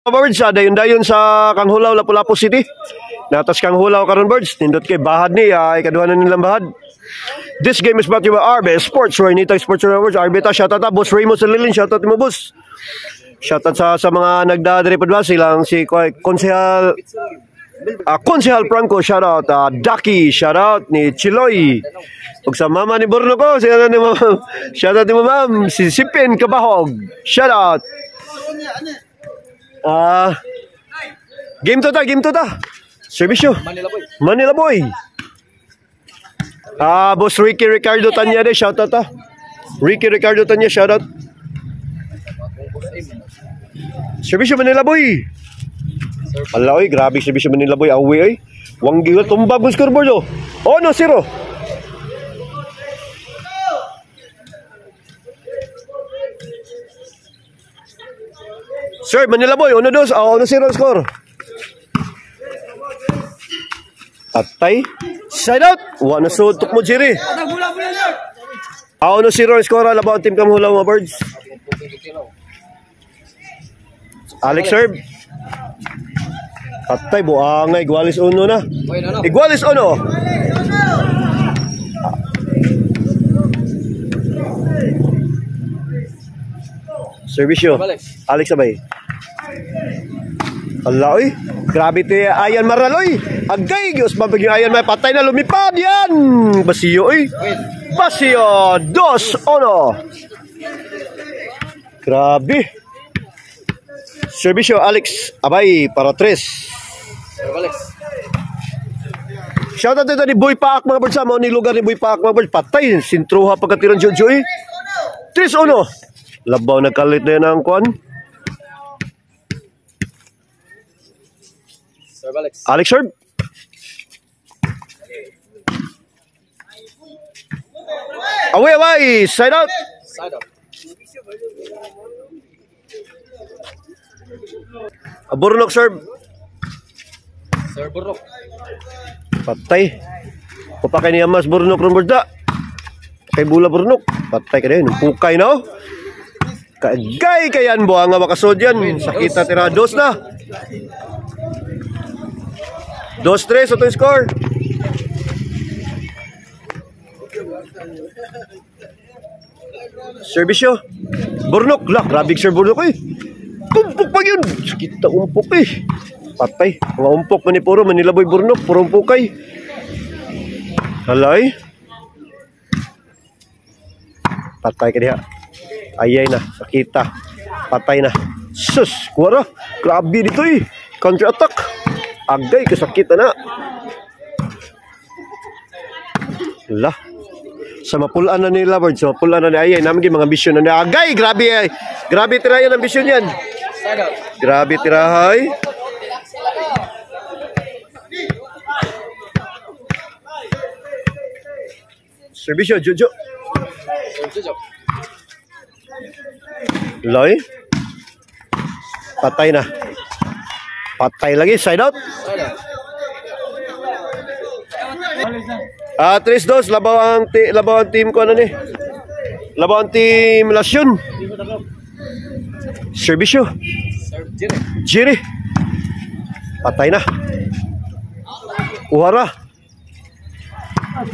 Birds, dayon-dayon sa Kanghulaw, Lapu-Lapu City. Natas Kanghulaw karon birds, nindot kay bahad ni, ikaduha na nilang bahad. This game is brought to you by RB Sports, Rainita Sports Awards. RB ta, shoutout ta, Boss Raymond sa Lilin, shoutout mo boss. Shoutout sa mga nagdadiri pa silang si Konsehal Franco, shoutout. Ducky, shoutout ni Chiloy. Ug sa mama ni Borno ko, shoutout ni mo ma'am, si Sipin Kabahog, shoutout. Game to ta. Servisyo. Manila Boy. Boss Ricardo Tanya de, shoutout ta. Ricardo Tanya, shoutout. Servisyo Manila Boy. Ala oy, grabe servisyo Manila Boy. Awi oy. Wanggi ko tumbag ng scoreboard oh. 1-0. Sir, Manila Boy, 1-2, 1-0 score. Atay, side out. Wala na sutok mo, Jerry. 1-0 score, laban team Kanghulaw mga birds. Alex serve. Atay, buangay, Iguales 1 na. Iguales 1. Servisyo. Alex sabay. Ala oy, grabe ti Ayan Maraloy. Agay gyos babag yung Ayan may patay na lumipad yan. Basiyo oy. Basiyo 2-1. Grabe. Servisyo Alex abay para 3. Alex. Shout out dito ni Boy Paak mga birds, mo ni lugar ni Boy Paak mga birds. Patay sintruha pagkatiran Jojoy. 3-1. Labaw nagkalit na yan ang kuan. Alex serve. Away. Side out. Burnok serve. Sir Burnok. Patay. Kupakay ni Amas Burnok rumberda. Kay Bula Burnok. Patay ka din. Pukay na oh. Kagay kayan buang nga makasod yan. Sakita tira 2 na. 2-3 sa itong score. Servisyo Burnok. Lah, grabe sir Burnok eh. Umpok pa yun. Sakita umpok eh. Patay. Mga umpok manipuro. Manila Boy Burnok. Puro umpokay. Halay. Patay ka diha. Ayay na, sakita. Patay na. Sus, kuwara. Grabe dito eh. Counter attack. Agay, kasakita na. Lah. Sa mapulaan na nila, Bird. Sa mapulaan na ni Ayay. Namin mga bisyon na ni Agay. Grabe ay. Grabe tirayan ang bisyon yan. Grabe tirahay. Servisyo, Jojo. Loy. Patay na. Patay lagi, side out. 3-2, labaw ang team ko ano ni. Labaw ang team Lasyon. Servisyo. Jiri. Patay na. Uhara.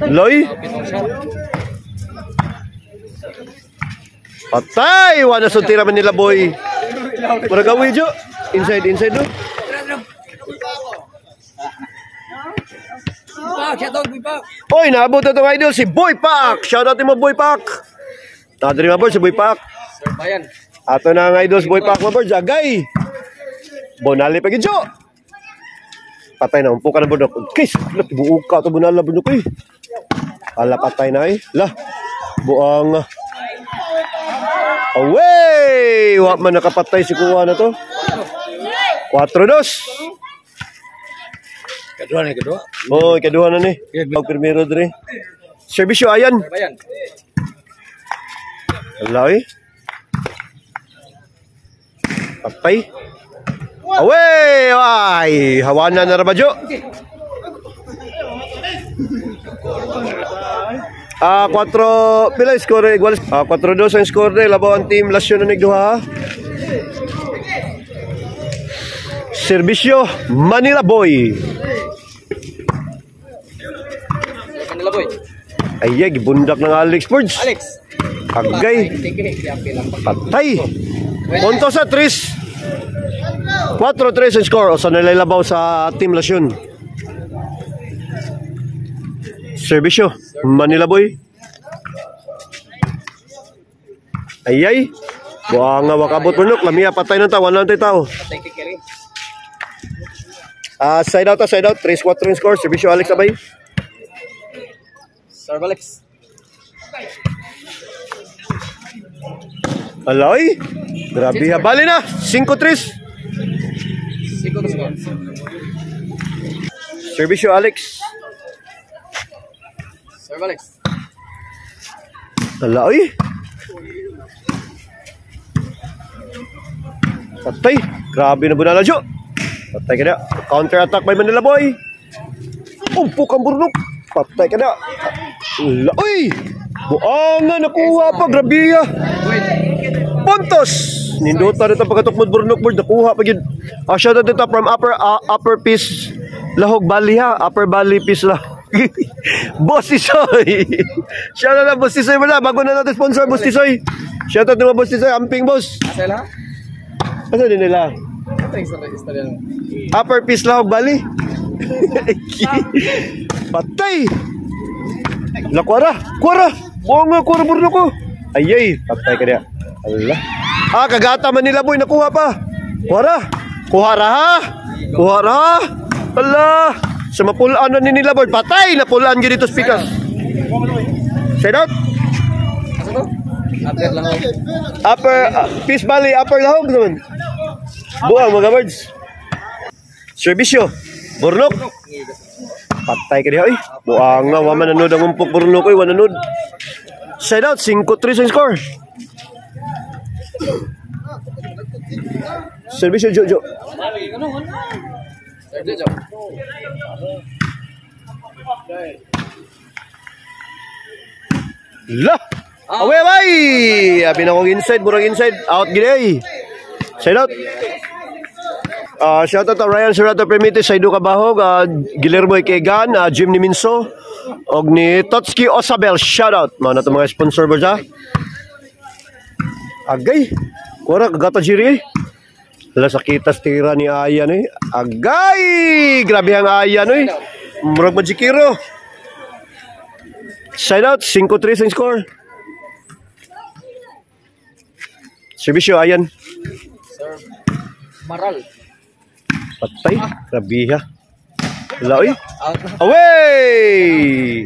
Loy. Patay! Wala sa tira man nila boy. Para gawin jo. Inside no. Oy, naabot na itong idol si Boy Pak. Shoutout mo Boy Pak. Nadari mga birds si Boy Pak. Ato na ang idol si Boy Pak mga birds. Agay. Bonali pa gidyo. Patay na. Umpo ka na bunok. Kis, buuk ka ito bunala bunok eh. Ala patay na eh. Lah. Buang. Away! Wap man nakapatay si kuha na to. 4-2. Kedua na, kedua. Oh, kedua na ni. Ang primero dre. Servisyo Ayan. Wala eh. Patay. Away! Ay! Hawana na rabadyo. 4 pila score igual 4-2 ang score de labaw ang team Lasyon na nagduha. Serbisyo, Manila Boy. Manila Boy. Ay, gibundak ng Alex Forge. Alex. Agay. Patay. Punto sa 3. 4-3 ang score. O sa nalalabaw sa Team Lasyon. Serbisyo, Manila Boy. Ayay. Buang nga wakabot punok. Lamia patay ng tao. 100 tao. Side out. 3-4 ang score. Serbisyo Alex Abay. Serve Alex. Aloy. Grabe ha. Bali na. 5-3. Serbisyo Alex. Serve Alex. Aloy. Patay. Grabe na bunala Jo. Patay ka na. Counter attack by Manila Boy. Umpok ang burnok. Patay ka na. Uy! Buanga nakuha pa. Grabe ha. Puntos. Ninduta dito pagkatukmod burnok board. Nakuha pa yun. Shout out dito from upper piece Lahog Bali ha. Upper Bali piece lah. Boss Tisoy. Shout out na Boss Tisoy mo na. Bago na natin sponsor Boss Tisoy. Shout out naman Boss Tisoy. Amping boss. Asa lang? Asa din nila? Upper piece Lahog Bali. Patay. Kuara. Buong nga kuara burno ko. Ayay, patay ka niya. Allah. Kagata Manila Boy nakuha pa. Kuara. Kuhara ha. Allah. Sa mapulaan na ni nila boy. Patay napulaan gyud dito speakers. Side out. Upper lang. Upper Peace Valley, upper Lahog naman. Buang mga birds. Serbisyo. Burnok. Patay ka niya. Buang nga. Waman nanood ang umpok burnok. Wananood. Side out. 5-3 ang score. Serbisyo Jo. Lah. Away. Abi na kong inside. Burang inside. Out gini. Side out. Shout out to Ryan Serrato Permite sa Ido Kabahog, Guillermo Ikegan, Jim Niminso, og ni Totski Osabel. Shout out mga nato mga sponsor ba siya. Agay. Kuara kagata jiri. Hala sakitas tira ni Ayan eh. Agay. Grabe ang Ayan eh. Murag majikiro. Side out 5-3 ang score. Serbisyo Ayan. Maral. Patay, grabe ha. Laoy. Away!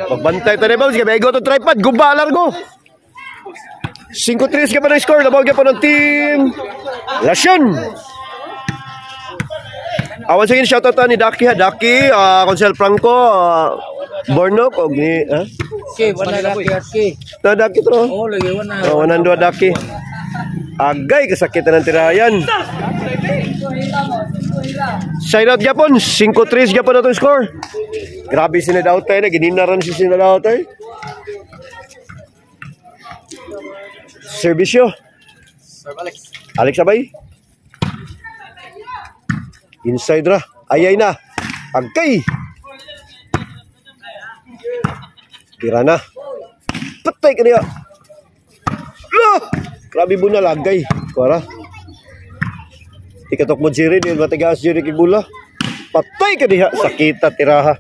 Pagbantay tayo ba? Sige, may go to tripod. Guba largo. 5-3 ka pa ng score. Labawag ka pa ng team Lasyon. Awan sa shoutout ni Daki ha. Daki, Consel Franco, Bornok, og ni Okay, wala Daki. Daki tro. Oh, lagi wana. Wanando Daki. Agay kasakitan ng tirayan. Side out Japon, 5-3 Japon na itong score. Grabe sinadaw tayo na, gininaran si sinadaw tayo. Serbisyo. Serve Alex. Alex Abay. Inside ra. Ayay na. Agkay. Tira na. Patay ka niya. Grabe bunal, agay. Kuara. Ikatok mo jiri, di matigas jiri kibula. Patay ka diha. Sakita tiraha.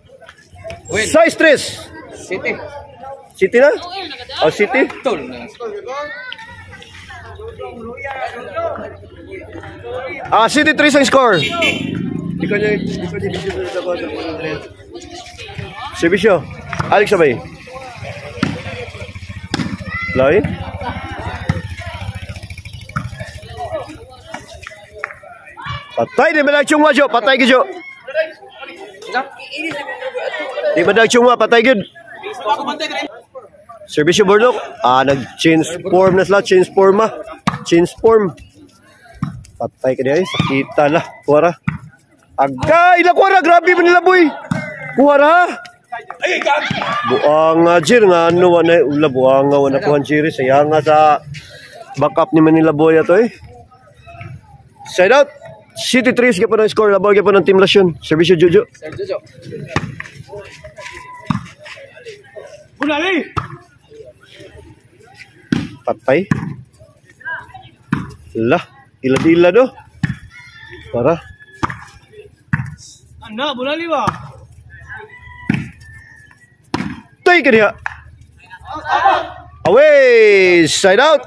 Size 3. City. City na? City? Tol. City 3 ang score. Serbisyo. Alex Abay. Loy. Patay di madag chungwa Jo, patay gid Jo. Di madag chungwa, patay gid. Serbisyo Bordok. Nag-change form na sila, change form. Patay ka diay, sakita na. Kuwara. Agay na kuwara, grabe man nila boy. Kuwara. Buang jir nga ano wana ula buang nga wana kuhan jiri saya nga sa backup ni Manila Boy ato eh. Side out. City 3 ka po ng score. Labaw ka po ng Team Lasyon. Servisyo Jojo. Sir Jojo. Patay. Lah, ila-ila do. Para. Anda, bulali ba? Tay ka diha. Away! Side out!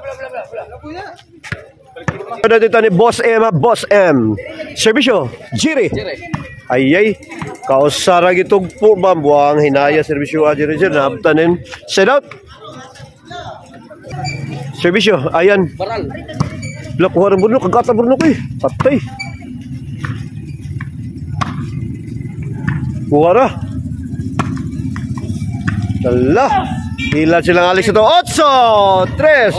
Pada dito ni Boss M, Boss M. Servisyo, Jiri. Jire. Ayay, kausara gitog po ba buang hinaya servisyo Jiri Jiri nabtanin. Side out. Servisyo, ayan. Baral. Blok warang burnok, kagata burnok eh. Patay. Buwara. Dala. Ilan silang alis ito? 8, 3.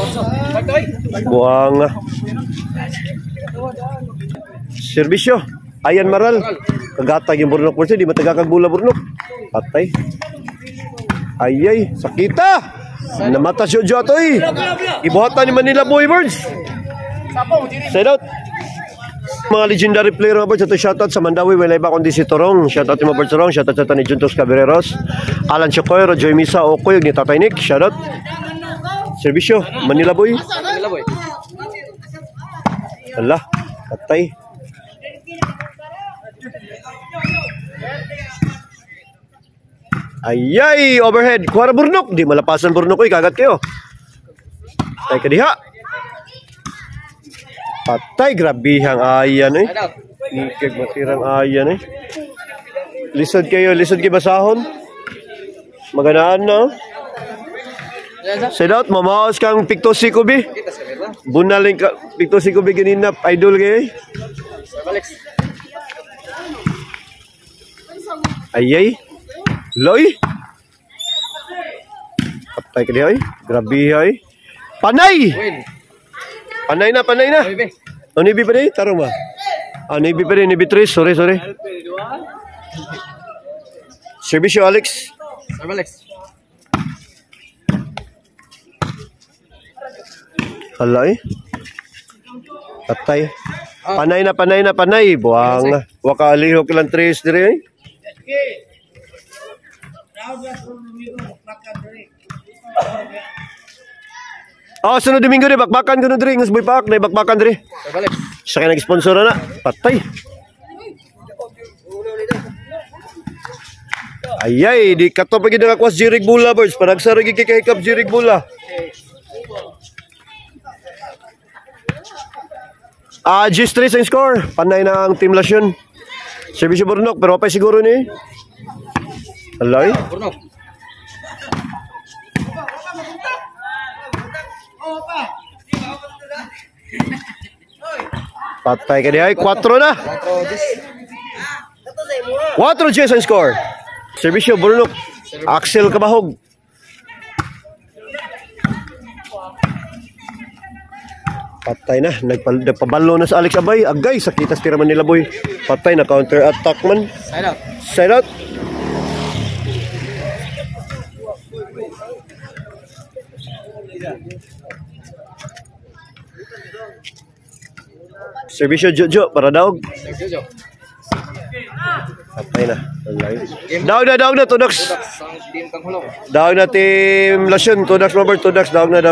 Pagkay. Buang. Servisyo. Ayan maral. Kagatag yung burnok mo siya. Di matagakag bula burnok. Patay. Ayay. Sakita. Namata siya dyan ito eh. Ibuhatan ni Manila Boybirds. Side out. Mga legendary player mga birds. Ito shoutout sa Mandawi. Walay ba kundi si Torong. Shoutout ni mga birds Torong. Shoutout sa ni Juntos Caballeros. Alan Chocoy. Rojoy Misa. Okoy. Ni Tatay Nick. Shoutout. Servisyo. Manila Boy. Manila boy. Ala. Patay. Ayay. Overhead. Kuwara burnok. Di malapasan burnok ko. Kagat kayo. Tay ka diha. Patay. Grabihang ayan eh. Side out. Ikig matirang ayan eh. Lisod kayo basahon. Maganaan na. Yan sa. Side out, mamaos kang Picto Sikubi. Kita sa mera. Bunaling ka Picto Sikubi ganina, idol kayo eh. Sir Alex. Ayay. Loy. Patay ka diya eh. Grabe ay. Panay! Win. Panay na. Bebe. O, Navy pa rin? Tarong ba? Ah, Navy pa rin, Navy 3. Sorry. Servisyo, Alex. Sir Alex. Hala eh. Patay. Panay. Buwang. Wakaliho kilang 3 dire eh. Oh, sunod Domingo rin, bakbakan ko na rin. Ngas boy paak, na bakbakan rin. Sir Alex. Sa kaya nag-sponsor na. Patay. Ayay, di kato pagi na kakwas Jirig Bula, birds. Panagsaragi kikahikap Jirig Bula. G3 sa score. Panay na ang Team Lasyon. Servisyo Burnok, pero pa siguro ni. Alay. Burnok. Patay ka diay. 4 na. 4 Gs ang score. Servisyo Burnok. Axel Kabahog. Patay na. Nagpabalo na sa Alex Abay. Agay. Sakitas tira man nila boy. Patay na. Counter attack man. Side out. Side out. Servisyo Jojo para daog. Sir Jojo. Patay na. Daog na. Tudax. Budak sang team kang hulong. Daog na Team Lasyon. Tudax Robert. Tudax. Daog na.